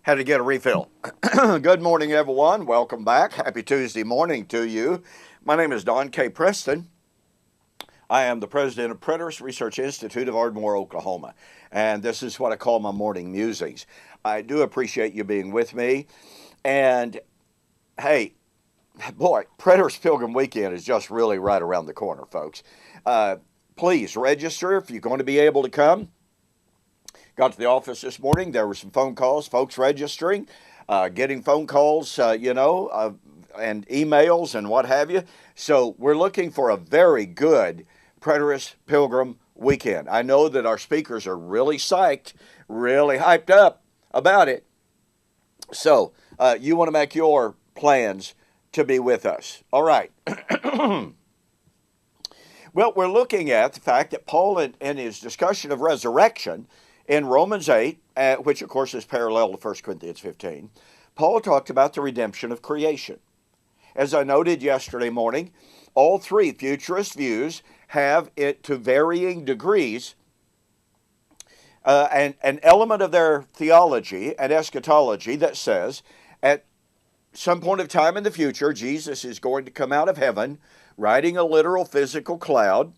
Had to get a refill. Good morning, everyone. Welcome back. Happy Tuesday morning to you. My name is Don K. Preston. I am the president of Preterist Research Institute of Ardmore, Oklahoma. And this is what I call my morning musings. I do appreciate you being with me. And hey, boy, Preterist Pilgrim Weekend is just really right around the corner, folks. Please register if you're going to be able to come. Got to the office this morning. There were some phone calls, folks registering, getting phone calls, and emails and what have you. So we're looking for a very good Preterist Pilgrim Weekend. I know that our speakers are really psyched, really hyped up about it. So you want to make your plans to be with us. All right. Well, we're looking at the fact that Paul, in his discussion of resurrection, in Romans 8, which of course is parallel to 1 Corinthians 15, Paul talked about the redemption of creation. As I noted yesterday morning, all three futurist views have it to varying degrees an element of their theology and eschatology that says at some point of time in the future, Jesus is going to come out of heaven riding a literal physical cloud,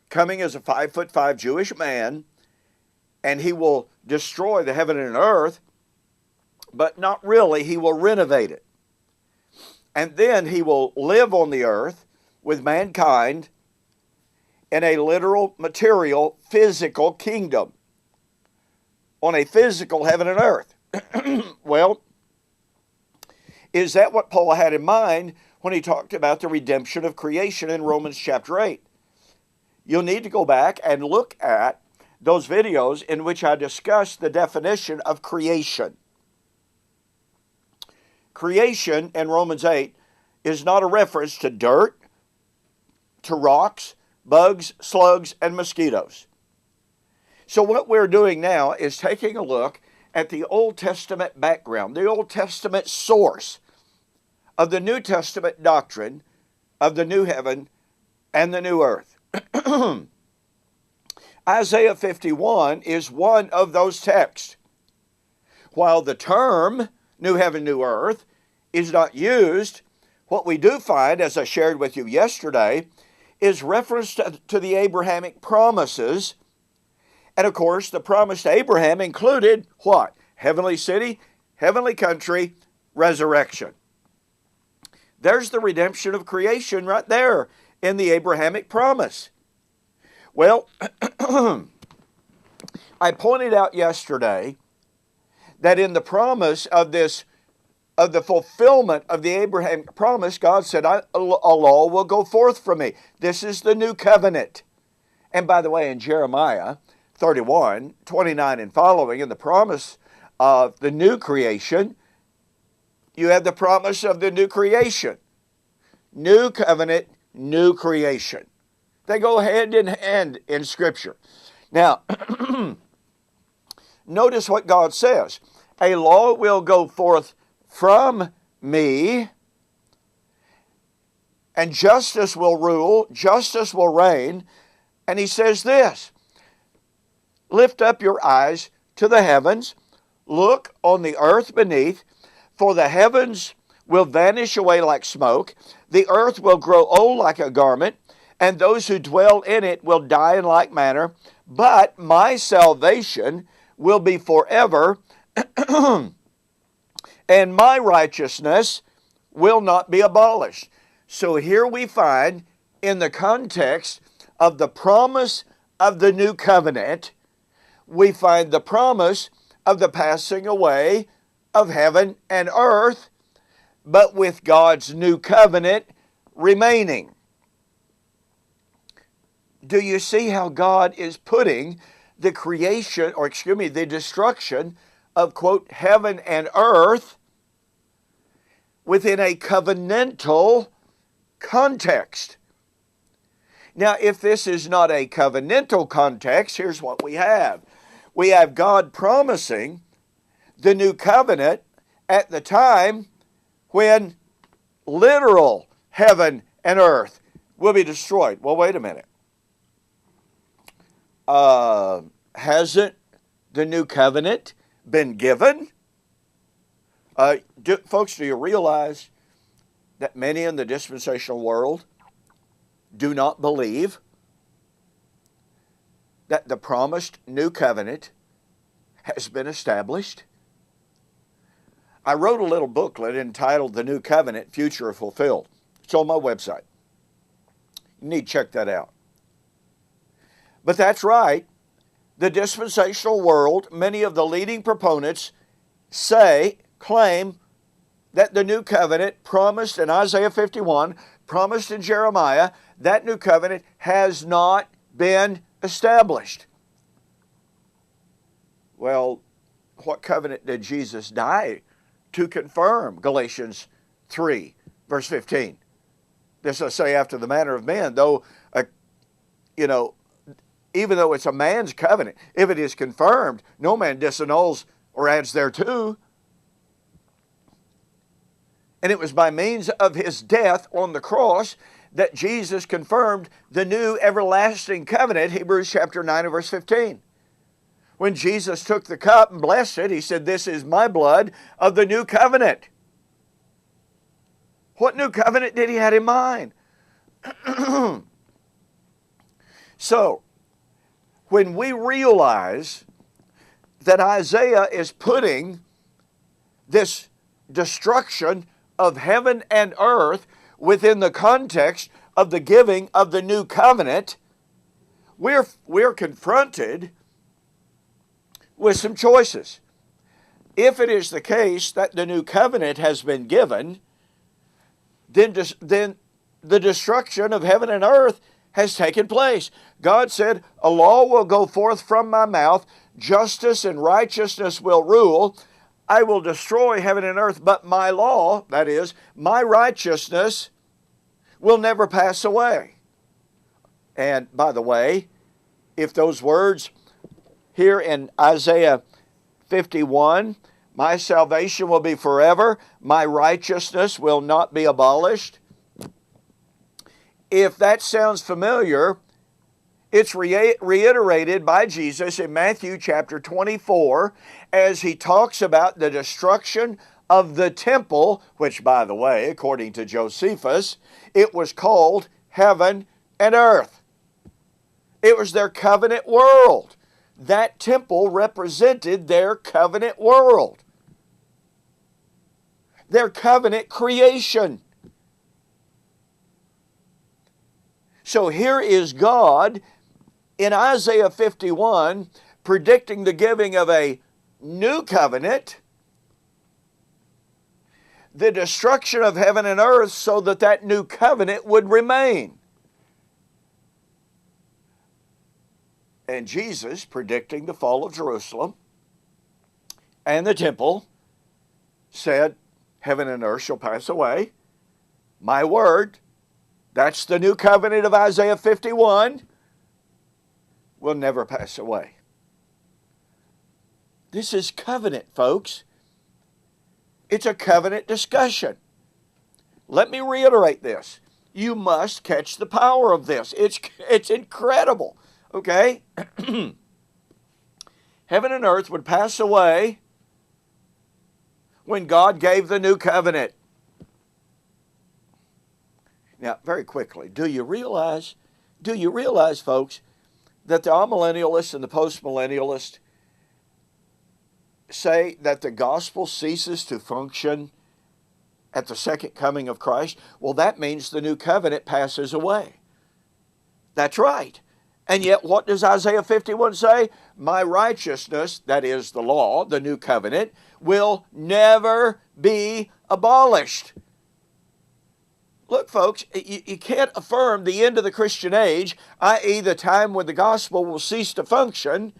coming as a 5'5" Jewish man, and he will destroy the heaven and earth, but not really. He will renovate it. And then he will live on the earth with mankind in a literal, material, physical kingdom, on a physical heaven and earth. Well, is that what Paul had in mind when he talked about the redemption of creation in Romans chapter 8? You'll need to go back and look at those videos in which I discussed the definition of creation. Creation in Romans 8 is not a reference to dirt, to rocks, bugs, slugs, and mosquitoes. So what we're doing now is taking a look at the Old Testament background, the Old Testament source of the New Testament doctrine of the new heaven and the new earth. Isaiah 51 is one of those texts. While the term new heaven, new earth is not used, what we do find, as I shared with you yesterday, is reference to the Abrahamic promises. And of course, the promise to Abraham included what? Heavenly city, heavenly country, resurrection. There's the redemption of creation right there in the Abrahamic promise. Well, I pointed out yesterday that in the promise of the fulfillment of the Abrahamic promise, God said, a law will go forth from me. This is the new covenant. And by the way, in Jeremiah 31, 29 and following, in the promise of the new creation, you have the promise of the new creation. New covenant, new creation. They go hand in hand in Scripture. Now, notice what God says. A law will go forth from me, and justice will rule, justice will reign. And he says this, lift up your eyes to the heavens, look on the earth beneath, for the heavens will vanish away like smoke, the earth will grow old like a garment, and those who dwell in it will die in like manner, but my salvation will be forever, and my righteousness will not be abolished. So here we find, in the context of the promise of the new covenant, we find the promise of the passing away of heaven and earth, but with God's new covenant remaining. Do you see how God is putting the the destruction of, quote, heaven and earth within a covenantal context? Now, if this is not a covenantal context, here's what we have. We have God promising the new covenant at the time when literal heaven and earth will be destroyed. Well, wait a minute. Hasn't the new covenant been given? Folks, do you realize that many in the dispensational world do not believe that the promised new covenant has been established? I wrote a little booklet entitled The New Covenant, Future Fulfilled. It's on my website. You need to check that out. But that's right. The dispensational world, many of the leading proponents claim that the new covenant promised in Isaiah 51, promised in Jeremiah, that new covenant has not been established. Well, what covenant did Jesus die to confirm? Galatians 3, verse 15. This I say after the manner of men, though, even though it's a man's covenant, if it is confirmed, no man disannuls or adds thereto. And it was by means of his death on the cross that Jesus confirmed the new everlasting covenant, Hebrews chapter 9 and verse 15. When Jesus took the cup and blessed it, he said, "This is my blood of the new covenant." What new covenant did he have in mind? So, when we realize that Isaiah is putting this destruction of heaven and earth within the context of the giving of the new covenant, we're confronted with some choices. If it is the case that the new covenant has been given, then the destruction of heaven and earth has taken place. God said, "A law will go forth from my mouth, justice and righteousness will rule. I will destroy heaven and earth, but my law," that is, my righteousness, "will never pass away." And by the way, if those words here in Isaiah 51, "My salvation will be forever, my righteousness will not be abolished," if that sounds familiar, it's reiterated by Jesus in Matthew chapter 24 as he talks about the destruction of the temple, which, by the way, according to Josephus, it was called heaven and earth. It was their covenant world. That temple represented their covenant world, their covenant creation. So here is God in Isaiah 51 predicting the giving of a new covenant, the destruction of heaven and earth so that that new covenant would remain. And Jesus predicting the fall of Jerusalem and the temple said, "Heaven and earth shall pass away. My word," that's the new covenant of Isaiah 51, "will never pass away." This is covenant, folks. It's a covenant discussion. Let me reiterate this. You must catch the power of this. It's incredible, okay? Heaven and earth would pass away when God gave the new covenant. Now, very quickly, do you realize, folks, that the amillennialists and the postmillennialists say that the gospel ceases to function at the second coming of Christ? Well, that means the new covenant passes away. That's right. And yet, what does Isaiah 51 say? My righteousness, that is the law, the new covenant, will never be abolished. Look, folks, you can't affirm the end of the Christian age, i.e. the time when the gospel will cease to function,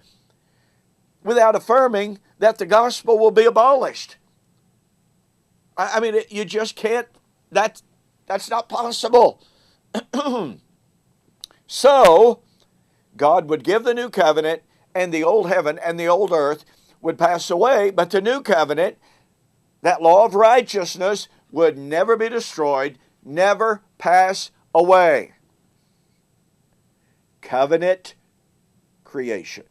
without affirming that the gospel will be abolished. I mean, you just can't, that's not possible. So, God would give the new covenant, and the old heaven and the old earth would pass away, but the new covenant, that law of righteousness, would never be destroyed, never pass away. Covenant creation.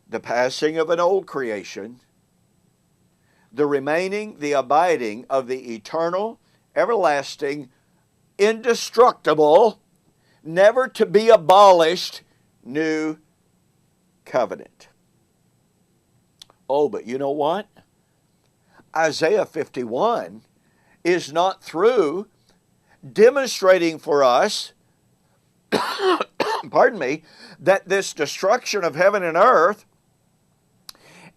The passing of an old creation the remaining, the abiding of the eternal, everlasting, indestructible, never to be abolished new covenant. Oh, but you know what? Isaiah 51 is not through demonstrating for us, pardon me, that this destruction of heaven and earth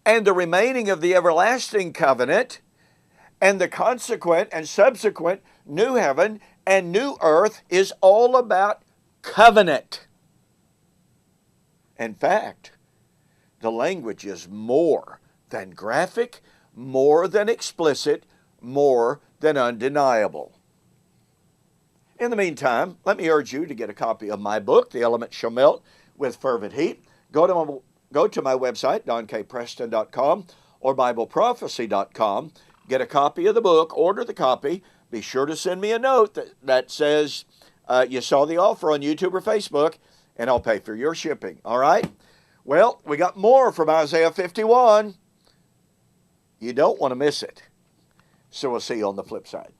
and the remaining of the everlasting covenant and the consequent and subsequent new heaven and new earth is all about covenant. In fact, the language is more than graphic, more than explicit, more than undeniable. In the meantime, let me urge you to get a copy of my book, The Elements Shall Melt with Fervent Heat. Go to my website, donkpreston.com or BibleProphecy.com. Get a copy of the book, order the copy. Be sure to send me a note that says you saw the offer on YouTube or Facebook, and I'll pay for your shipping. All right? Well, we got more from Isaiah 51. You don't want to miss it. So we'll see you on the flip side.